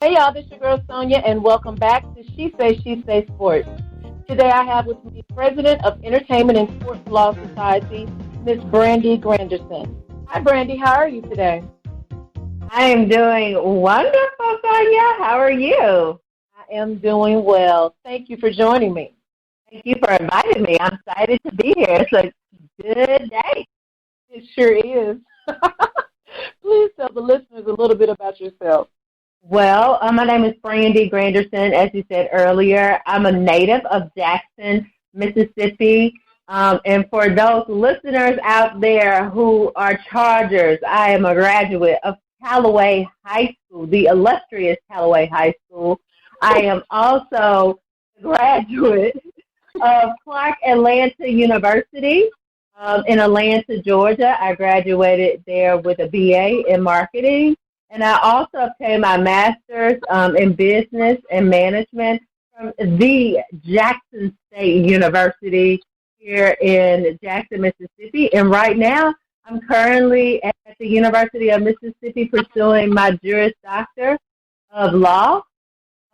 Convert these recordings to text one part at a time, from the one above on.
Hey y'all, this is your girl Sonia, and welcome back to She Say Sports. Today I have with me President of Entertainment and Sports Law Society, Miss Brandi Granderson. Hi Brandi, how are you today? I am doing wonderful, Sonia. How are you? I am doing well. Thank you for joining me. Thank you for inviting me. I'm excited to be here. It's a good day. It sure is. Please tell the listeners a little bit about yourself. Well, my name is Brandi Granderson, as you said earlier. I'm a native of Jackson, Mississippi. And for those listeners out there who are Chargers, I am a graduate of Callaway High School, the illustrious Callaway High School. I am also a graduate of Clark Atlanta University in Atlanta, Georgia. I graduated there with a BA in marketing. And I also obtained my master's in business and management from the Jackson State University here in Jackson, Mississippi. And right now, I'm currently at the University of Mississippi pursuing my Juris Doctor of Law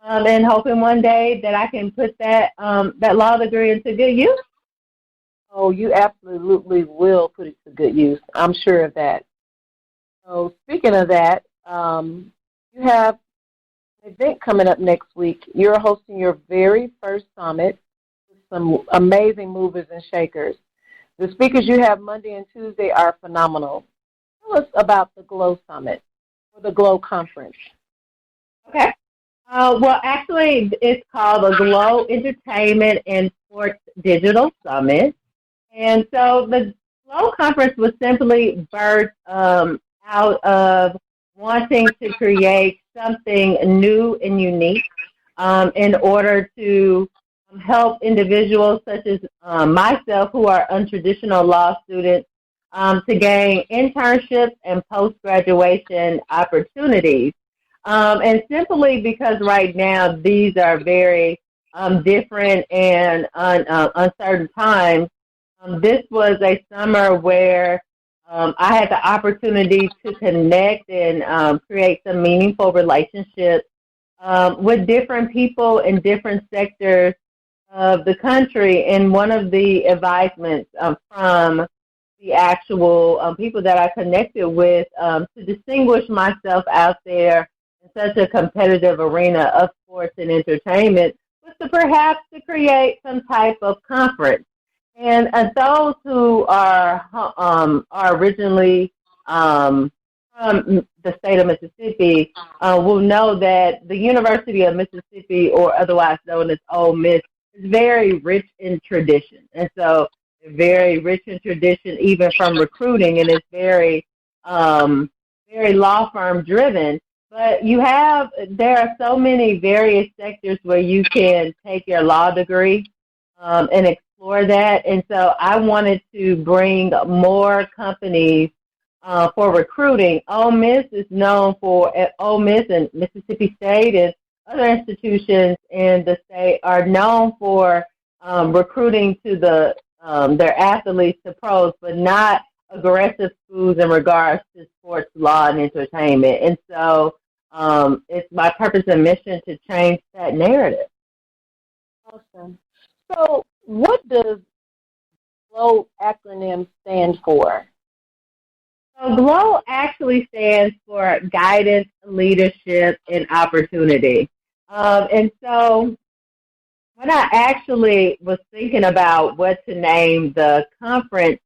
and hoping one day that I can put that law degree into good use. Oh, you absolutely will put it to good use. I'm sure of that. So speaking of that, you have an event coming up next week. You're hosting your very first summit with some amazing movers and shakers. The speakers you have Monday and Tuesday are phenomenal. Tell us about the GLO Summit or the GLO Conference. Okay. Well, actually, it's called the GLO Entertainment and Sports Digital Summit. And so the GLO Conference was simply birthed out of wanting to create something new and unique in order to help individuals such as myself who are untraditional law students to gain internships and post-graduation opportunities. And simply because right now these are very different and uncertain times, this was a summer where I had the opportunity to connect and create some meaningful relationships with different people in different sectors of the country. And one of the advisements from the actual people that I connected with to distinguish myself out there in such a competitive arena of sports and entertainment was to perhaps to create some type of conference. And those who are originally from the state of Mississippi will know that the University of Mississippi, or otherwise known as Ole Miss, is very rich in tradition. And so very rich in tradition even from recruiting, and it's very law firm driven. But there are so many various sectors where you can take your law degree and explore that. And so I wanted to bring more companies for recruiting. Ole Miss is known for, Ole Miss and Mississippi State and other institutions in the state are known for recruiting to their athletes to pros, but not aggressive schools in regards to sports law and entertainment. And so it's my purpose and mission to change that narrative. Awesome. So what does GLO acronym stand for? So GLO actually stands for Guidance, Leadership, and Opportunity. And so when I actually was thinking about what to name the conference,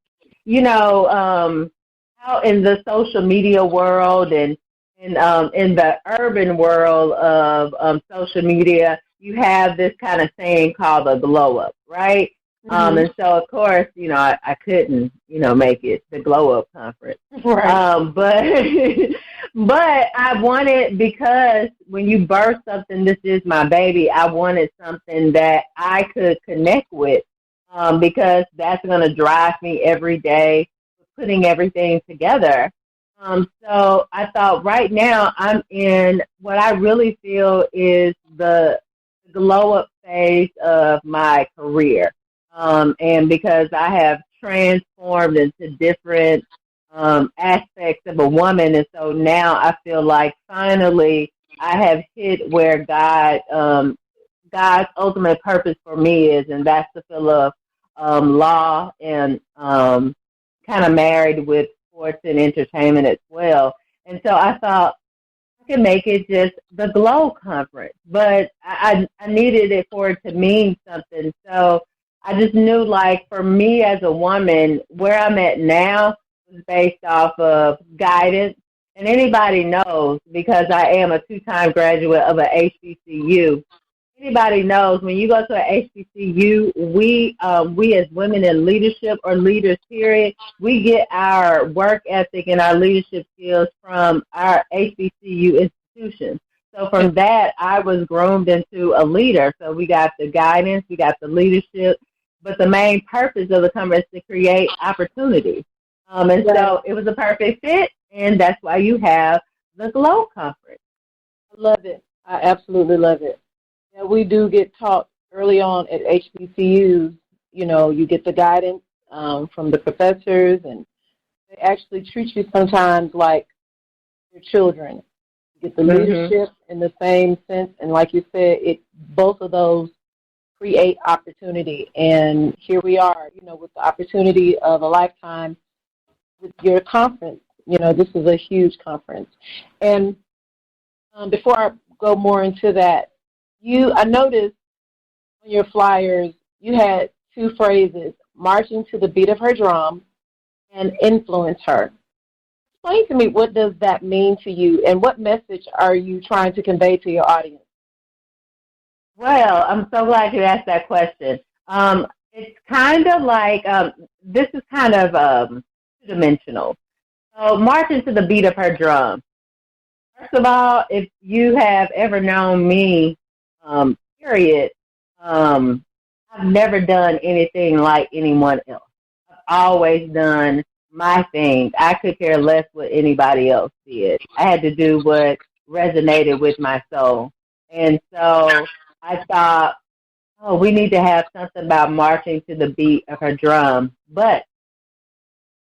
out in the social media world and in the urban world of social media, you have this kind of saying called a glow up, right? Mm-hmm. And so, of course, I couldn't, make it the glow up conference. Right. But I wanted, because when you birth something, this is my baby, I wanted something that I could connect with because that's going to drive me every day, putting everything together. So I thought right now I'm in what I really feel is the glow up phase of my career. And because I have transformed into different aspects of a woman, and so now I feel like finally I have hit where God's ultimate purpose for me is, and that's the field of law and kind of married with sports and entertainment as well. And so I thought I could make it just the GLO Conference, but I needed it for it to mean something. So I just knew, like, for me as a woman, where I'm at now was based off of guidance. And anybody knows, because I am a two-time graduate of a HBCU, anybody knows when you go to a HBCU, we as women in leadership or leaders, period, we get our work ethic and our leadership skills from our HBCU institutions. So from that, I was groomed into a leader. So we got the guidance, we got the leadership, but the main purpose of the conference is to create opportunity. And so it was a perfect fit, and that's why you have the GLO Conference. I love it. I absolutely love it. Yeah, we do get taught early on at HBCUs, you know, you get the guidance from the professors, and they actually treat you sometimes like your children. You get the leadership in the same sense, and like you said, both of those create opportunity. And here we are, you know, with the opportunity of a lifetime with your conference. You know, this is a huge conference. And before I go more into that, I noticed on your flyers you had two phrases: marching to the beat of her drum and influence her. Explain to me, what does that mean to you, and what message are you trying to convey to your audience? Well, I'm so glad you asked that question. It's kind of like, this is kind of two-dimensional. So marching to the beat of her drum. First of all, if you have ever known me, period, I've never done anything like anyone else. I've always done my thing. I could care less what anybody else did. I had to do what resonated with my soul. And so I thought, oh, we need to have something about marching to the beat of her drum. But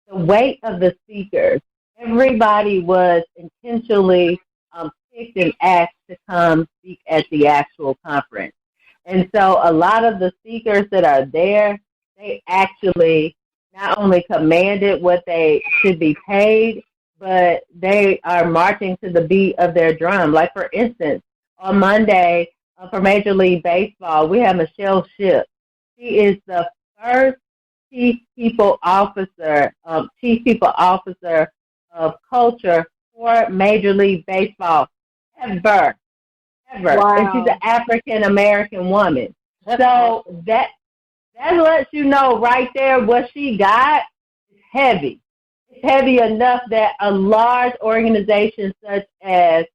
the weight of the speakers, everybody was intentionally picked and asked to come speak at the actual conference. And so a lot of the speakers that are there, they actually not only commanded what they should be paid, but they are marching to the beat of their drum. Like, for instance, on Monday for Major League Baseball, we have Michelle Shipp. She is the first chief people officer of culture for Major League Baseball ever. Wow. And she's an African American woman. So that lets you know right there what she got is heavy. It's heavy enough that a large organization such as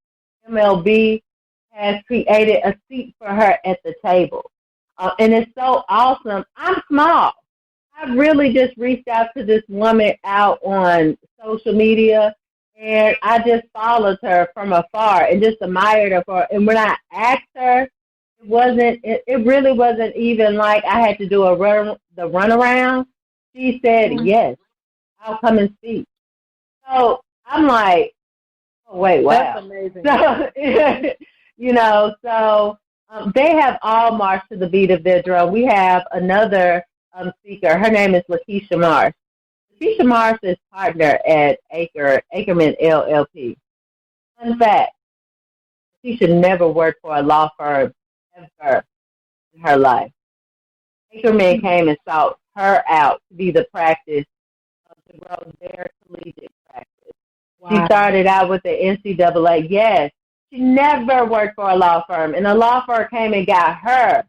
MLB has created a seat for her at the table. And it's so awesome. I'm small. I really just reached out to this woman out on social media, and I just followed her from afar and just admired her for. And when I asked her, it really wasn't even like I had to do the runaround. She said, yes, I'll come and speak. So I'm like, oh, wait, wow. That's amazing. So, you know, so they have all marched to the beat of their drum. We have another speaker. Her name is Lakeisha Marsh. Lakeisha Marsh is partner at Ackerman LLP. Fun fact, she should never work for a law firm ever in her life. Ackerman came and sought her out to be the practice to grow their collegiate practice. Wow. She started out with the NCAA. Yes, she never worked for a law firm, and a law firm came and got her.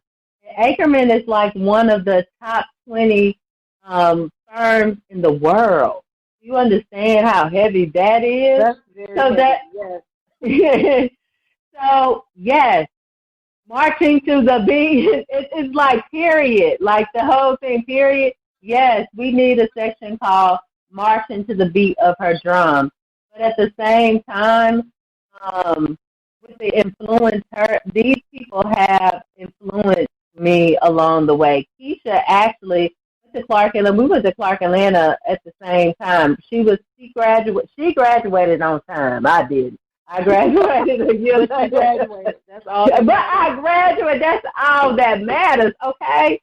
Ackerman is like one of the top 20 firms in the world. Do you understand how heavy that is? That's very heavy, yes. So, yes, marching to the beat, it's like period, like the whole thing, period. Yes, we need a section called Marching to the Beat of Her Drum. But at the same time, with the influencer, these people have influenced me along the way. Keisha actually went to Clark Atlanta. We went to Clark Atlanta at the same time. She graduated on time. I did. I graduated a year But you later. graduated. That's all. But I graduated. That's all that matters, okay?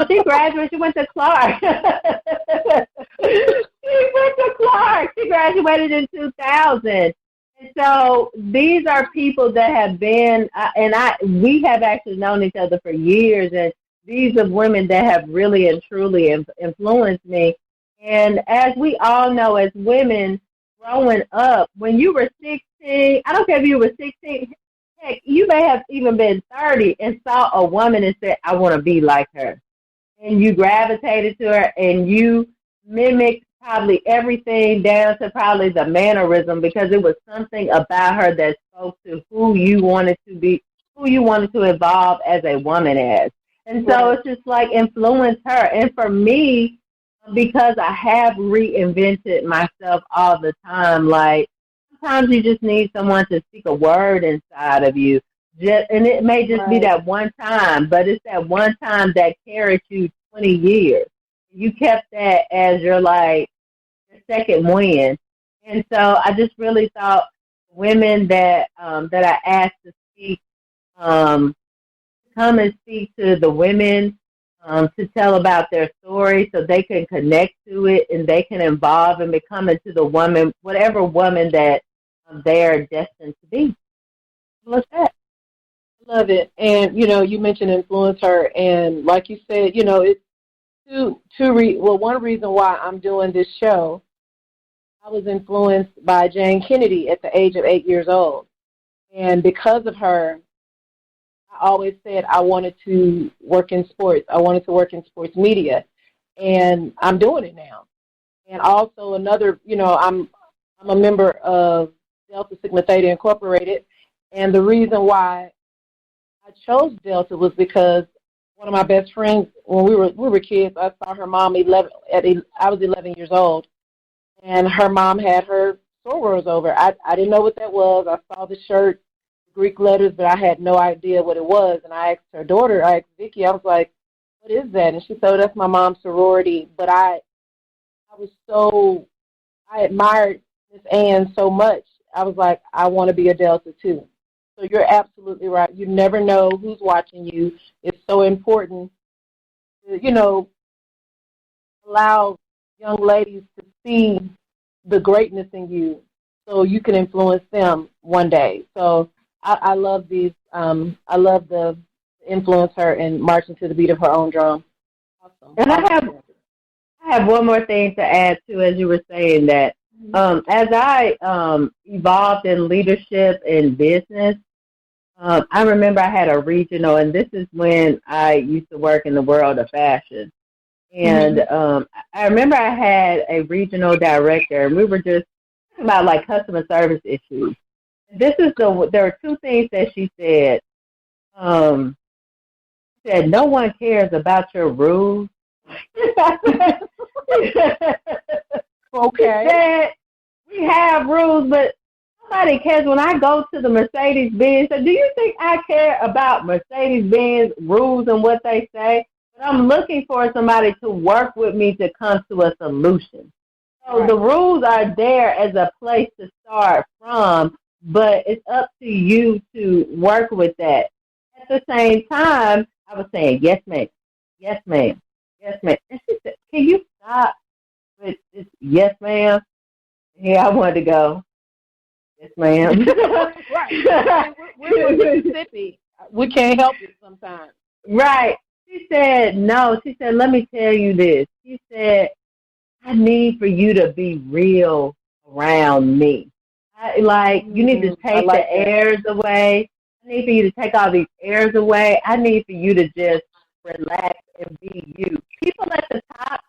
She graduated. She went to Clark. She went to Clark. She graduated in 2000. And so these are people that have been, we have actually known each other for years, and these are women that have really and truly influenced me. And as we all know, as women growing up, when you were 16, I don't care if you were 16, heck, you may have even been 30 and saw a woman and said, I want to be like her. And you gravitated to her and you mimicked probably everything down to probably the mannerism because it was something about her that spoke to who you wanted to be, who you wanted to evolve as a woman as. And so it's just like influenced her. And for me, because I have reinvented myself all the time, like sometimes you just need someone to speak a word inside of you. And it may just be that one time, but it's that one time that carried you 20 years. You kept that as your second win. And so I just really thought women that I asked to speak, come and speak to the women, to tell about their story so they can connect to it and they can evolve and become into the woman, whatever woman that they're destined to be. What's that? Love it. And, you mentioned influencer, and like you said, it's one reason why I'm doing this show, I was influenced by Jane Kennedy at the age of 8 years old. And because of her, I always said I wanted to work in sports. I wanted to work in sports media, and I'm doing it now. And also another, I'm a member of Delta Sigma Theta Incorporated, and the reason why I chose Delta was because one of my best friends, when we were kids, I saw her mom I was 11 years old, and her mom had her sorors over. I didn't know what that was. I saw the shirt, Greek letters, but I had no idea what it was. And I asked her daughter, I asked Vicky, I was like, what is that? And she said, that's my mom's sorority. But I admired Miss Ann so much. I was like, I want to be a Delta too. So you're absolutely right. You never know who's watching you. It's so important to, allow young ladies to see the greatness in you so you can influence them one day. So I love these. I love the influencer and marching to the beat of her own drum. Awesome. And I have one more thing to add too, as you were saying that. As I evolved in leadership and business, I remember I had a regional, and this is when I used to work in the world of fashion. And I remember I had a regional director, and we were just talking about customer service issues. There were two things that she said. She said, no one cares about your rules. Okay. Said, we have rules, but nobody cares. When I go to the Mercedes-Benz, so do you think I care about Mercedes-Benz rules and what they say? But I'm looking for somebody to work with me to come to a solution. So the rules are there as a place to start from, but it's up to you to work with that. At the same time, I was saying, yes, ma'am, yes, ma'am, yes, ma'am. And she said, can you stop with this, yes, ma'am? Here I wanted to go, yes, ma'am. Right. We're Mississippi. We can't help it sometimes. Right. She said, no. She said, let me tell you this. She said, I need for you to be real around me. You need to take the airs away. I need for you to take all these airs away. I need for you to just relax and be you. People at the top,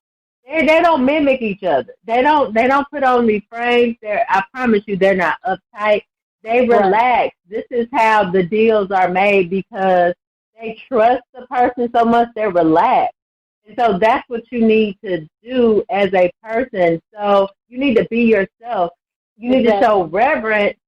they don't mimic each other. They don't put on these frames. I promise you, they're not uptight. They relax. Right. This is how the deals are made because they trust the person so much. They're relaxed. And so that's what you need to do as a person. So you need to be yourself. You need to show reverence.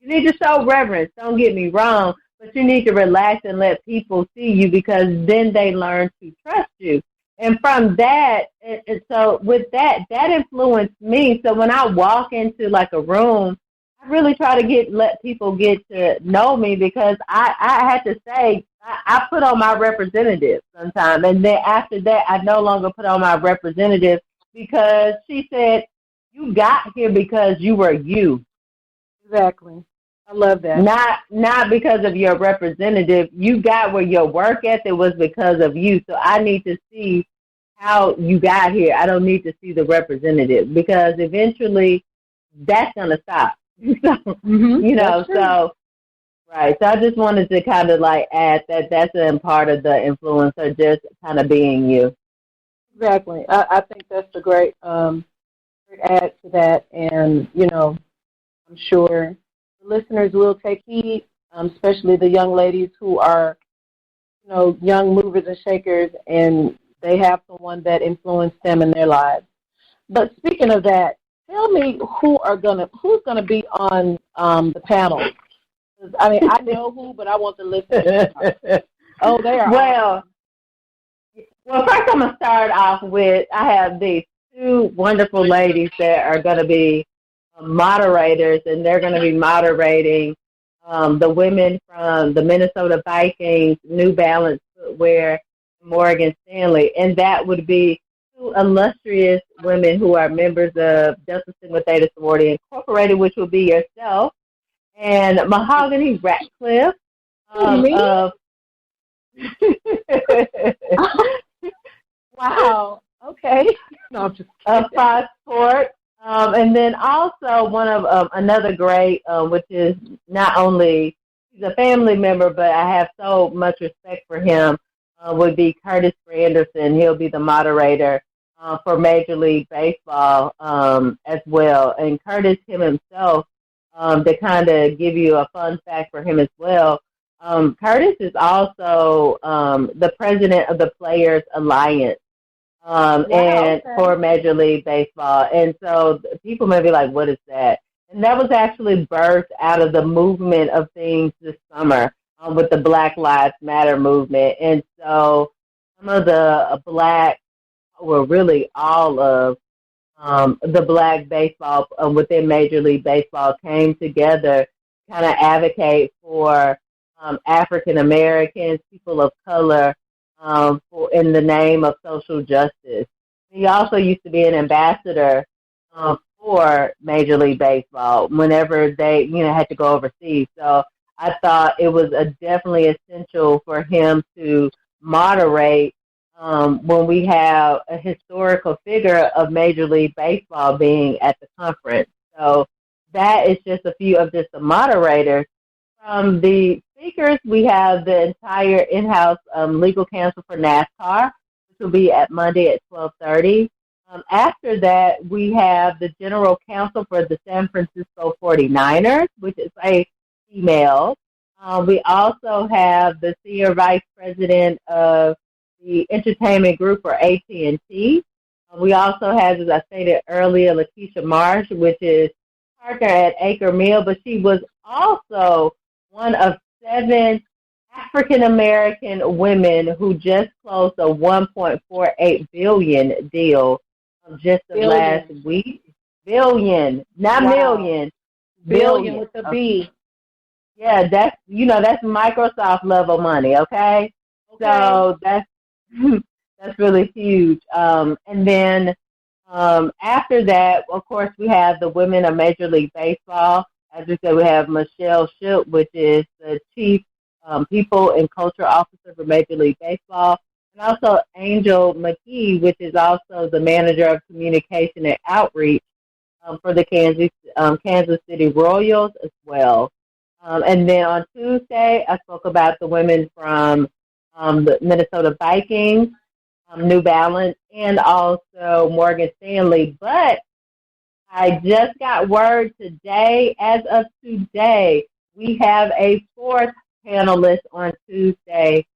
You need to show reverence. Don't get me wrong, but you need to relax and let people see you because then they learn to trust you. And from that, and so with that influenced me. So when I walk into a room, I really try to let people get to know me because I had to say I put on my representative sometimes, and then after that I no longer put on my representative because she said you got here because you were you. Exactly. I love that. Not because of your representative. You got where your work ethic was because of you. So I need to see how you got here. I don't need to see the representative because eventually that's gonna stop. So so right. So I just wanted to kind of like add that that's a part of the influencer, just kind of being you. Exactly. I think that's a great add to that, and I'm sure the listeners will take heed, especially the young ladies who are, young movers and shakers, and they have someone that influenced them in their lives. But speaking of that, tell me who's gonna be on the panel. I mean, I know who, but I want the listeners. Oh, they are. Well, first I'm gonna start off with I have these two wonderful ladies that are gonna be moderators, and they're going to be moderating the women from the Minnesota Vikings, New Balance Footwear, Morgan Stanley, and that would be two illustrious women who are members of Delta Sigma Theta Sorority Incorporated, which will be yourself, and Mahogany Ratcliffe of Wow. Okay. No, I'm just kidding. Fox Sports. And then also one of another great, which is not only he's a family member, but I have so much respect for him, would be Curtis Granderson. He'll be the moderator for Major League Baseball as well. And Curtis himself, to kind of give you a fun fact for him as well, Curtis is also the president of the Players Alliance. For Major League Baseball. And so people may be like, what is that? And that was actually birthed out of the movement of things this summer with the Black Lives Matter movement. And so some of the black, well, really all of the black baseball within Major League Baseball came together to kind of advocate for African Americans, people of color, in the name of social justice. He also used to be an ambassador for Major League Baseball whenever they, had to go overseas. So I thought it was definitely essential for him to moderate when we have a historical figure of Major League Baseball being at the conference. So that is just a few of just the moderators. From the speakers, we have the entire in-house legal counsel for NASCAR, which will be at Monday at 12:30. After that, we have the general counsel for the San Francisco 49ers, which is a female. We also have the senior vice president of the entertainment group for AT&T. We also have, as I stated earlier, Lakeisha Marsh, which is partner at Acre Mill, but she was also one of 7 African-American women who just closed a $1.48 billion deal just last week. Billion, not million. Billion with a B. Yeah, that's Microsoft level money, okay? So that's really huge. And then after that, of course, we have the women of Major League Baseball. As we said, we have Michelle Shildt, which is the Chief People and Culture Officer for Major League Baseball, and also Angel McKee, which is also the Manager of Communication and Outreach for the Kansas City Royals as well. And then on Tuesday, I spoke about the women from the Minnesota Vikings, New Balance, and also Morgan Stanley. But I just got word today, as of today, we have a 4th panelist on Tuesday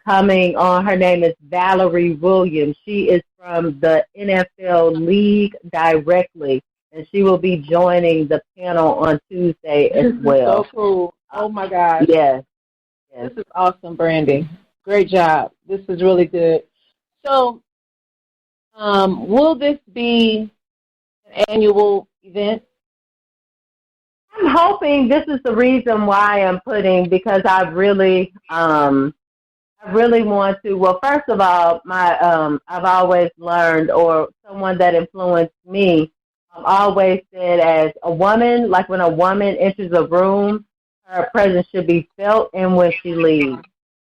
coming on. Her name is Valerie Williams. She is from the NFL League directly, and she will be joining the panel on Tuesday as well. So cool. Oh, my gosh. Yes. This is awesome, Brandi. Great job. This is really good. So will this be an annual event? I'm hoping this is the reason why I'm putting, because I really want to. Well, first of all, I've always learned, or someone that influenced me, always said, as a woman, like when a woman enters a room, her presence should be felt, and when she leaves.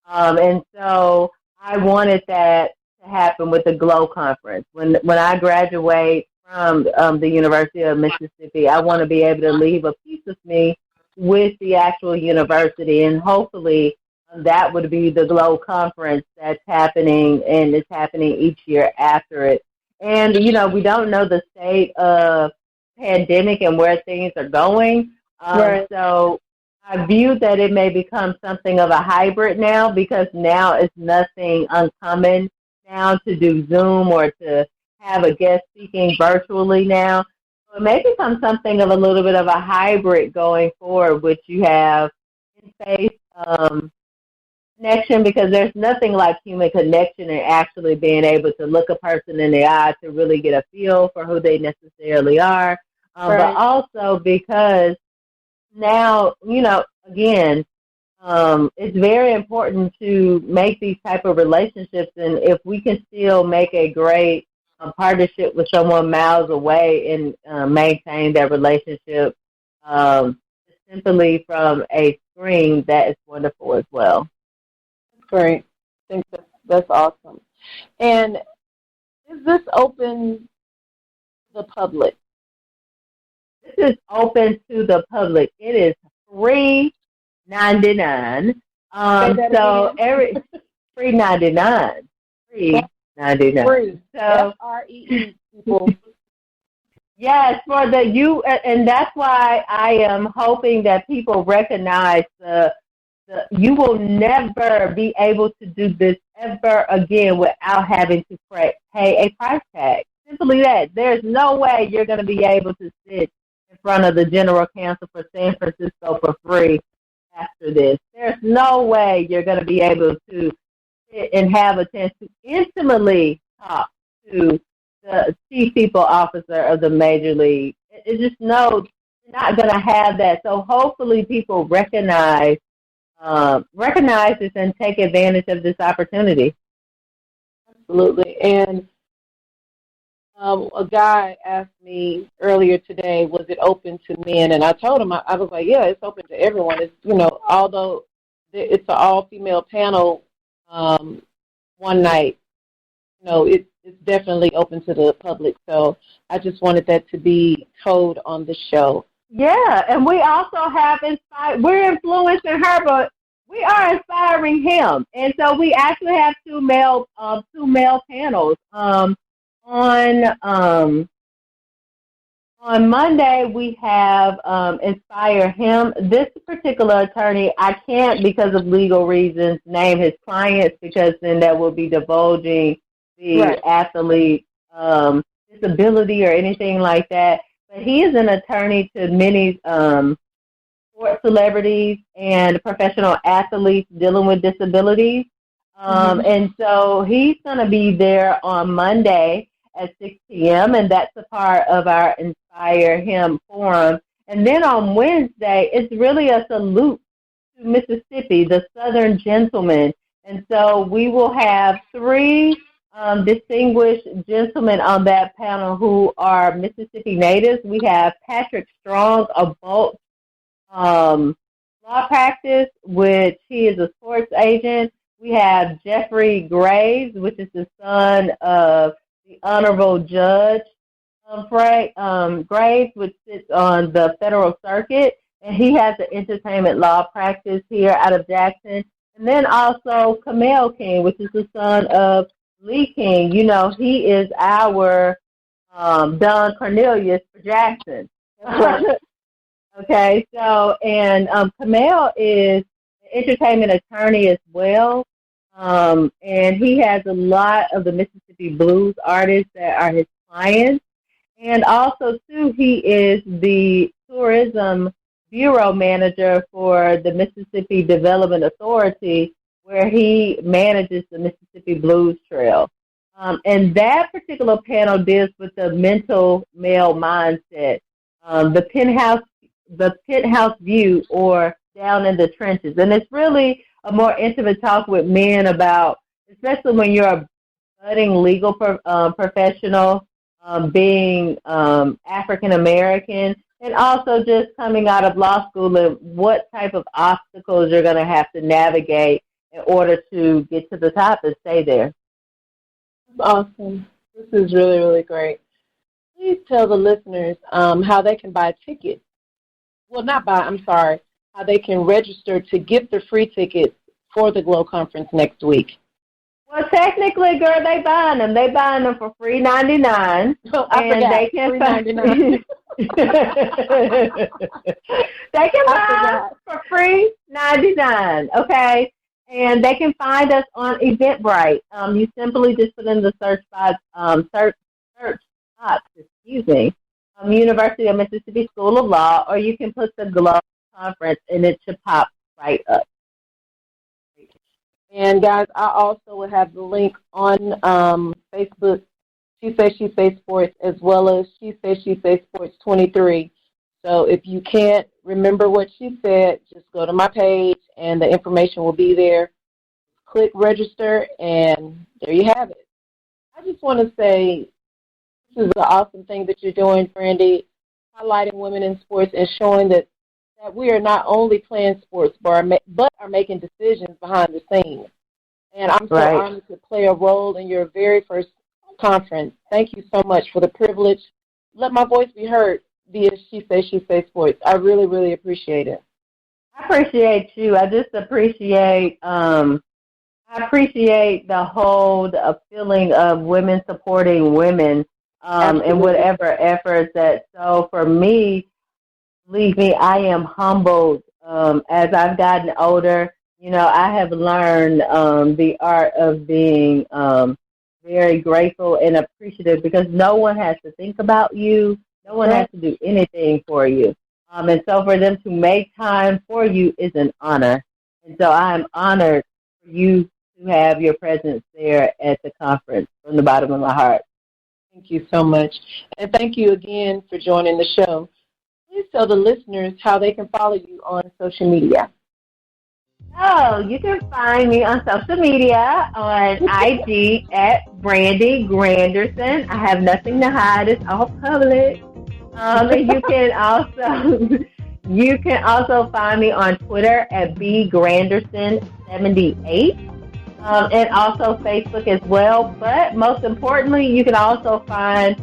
And so I wanted that to happen with the GLO conference. When I graduate from the University of Mississippi, I want to be able to leave a piece of me with the actual university, and hopefully that would be the GLO conference that's happening, and it's happening each year after it. And, we don't know the state of pandemic and where things are going. Right. So I view that it may become something of a hybrid now, because now it's nothing uncommon now to do Zoom or to have a guest speaking virtually now. So it may become something of a little bit of a hybrid going forward, which you have in-face connection, because there's nothing like human connection and actually being able to look a person in the eye to really get a feel for who they necessarily are. Right. But also because now, again, it's very important to make these type of relationships, and if we can still make a great partnership with someone miles away and maintain that relationship simply from a screen, that is wonderful as well. Great. I think that's awesome. And is this open to the public? This is open to the public. It is free 99. So every free 99. Free 99. Free. So FREE people. Yes, for the you, and that's why I am hoping that people recognize you will never be able to do this ever again without having to pay a price tag. Simply that. There's no way you're going to be able to sit in front of the general counsel for San Francisco for free after this. There's no way you're going to be able to sit and have a chance to intimately talk to the chief people officer of the major league. It's just you're not going to have that. So hopefully people recognize this and take advantage of this opportunity. Absolutely. And a guy asked me earlier today, was it open to men? And I told him, I was like, yeah, it's open to everyone. It's, although it's an all-female panel one night, it's definitely open to the public. So I just wanted that to be told on the show. Yeah, and we also have we're influencing her, but we are inspiring him. And so we actually have two male panels. On Monday, we have Inspire Him. This particular attorney, I can't, because of legal reasons, name his clients, because then that will be divulging the athlete disability or anything like that. But he is an attorney to many sports celebrities and professional athletes dealing with disabilities. And so he's going to be there on Monday at 6 p.m., and that's a part of our Inspire Him forum. And then on Wednesday, it's really a salute to Mississippi, the Southern Gentlemen. And so we will have three distinguished gentlemen on that panel who are Mississippi natives. We have Patrick Strong of Bolt Law Practice, which he is a sports agent. We have Jeffrey Graves, which is the son of the Honorable Judge Graves, which sits on the Federal Circuit, and he has an entertainment law practice here out of Jackson. And then also Kamel King, which is the son of Lee King. He is our Don Cornelius for Jackson. Okay, so, and Kamel is an entertainment attorney as well. And he has a lot of the Mississippi blues artists that are his clients. And also, too, he is the tourism bureau manager for the Mississippi Development Authority, where he manages the Mississippi Blues Trail. And that particular panel deals with the mental male mindset. The Penthouse the penthouse view or down in the trenches. And it's really a more intimate talk with men about, especially when you're a budding legal professional, being African American, and also just coming out of law school and what type of obstacles you're going to have to navigate in order to get to the top and stay there. Awesome. This is really, really great. Please tell the listeners how they can buy tickets. Well, not buy, I'm sorry, how they can register to get the free tickets for the GLO Conference next week. Well, technically, girl, they buying them. They buying them for free $99. Oh, I forgot. They can $3.99. They can buy for free $99. Okay, and they can find us on Eventbrite. You simply just put in the search box. University of Mississippi School of Law, or you can put the GLO Conference, and it should pop right up. And guys, I also will have the link on Facebook, She Say Sports, as well as She Say Sports 23. So if you can't remember what she said, just go to my page, and the information will be there. Click register, and there you have it. I just want to say this is an awesome thing that you're doing, Brandi, highlighting women in sports and showing that we are not only playing sports, but are making decisions behind the scenes. And I'm so honored to play a role in your very first conference. Thank you so much for the privilege. Let my voice be heard via She Say Sports. I really, really appreciate it. I appreciate you. I just appreciate the whole feeling of women supporting women and whatever efforts that. So for me, believe me, I am humbled as I've gotten older. You know, I have learned the art of being very grateful and appreciative, because no one has to think about you. No one has to do anything for you. And so for them to make time for you is an honor. And so I'm honored for you to have your presence there at the conference from the bottom of my heart. Thank you so much. And thank you again for joining the show. Please tell the listeners how they can follow you on social media. Oh, you can find me on social media on IG at Brandi Granderson. I have nothing to hide. It's all public. And you can also find me on Twitter at bgranderson78, and also Facebook as well. But most importantly, you can also find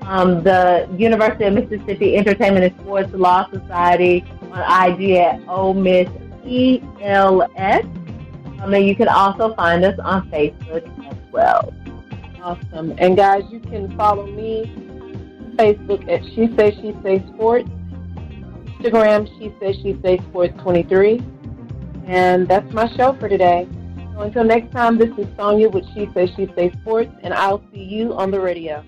the University of Mississippi Entertainment and Sports Law Society on IG at Ole Miss ELS. And you can also find us on Facebook as well. Awesome. And guys, you can follow me on Facebook at She Say Sports, Instagram She Say Sports 23. And that's my show for today. So until next time, this is Sonia with She Say Sports, and I'll see you on the radio.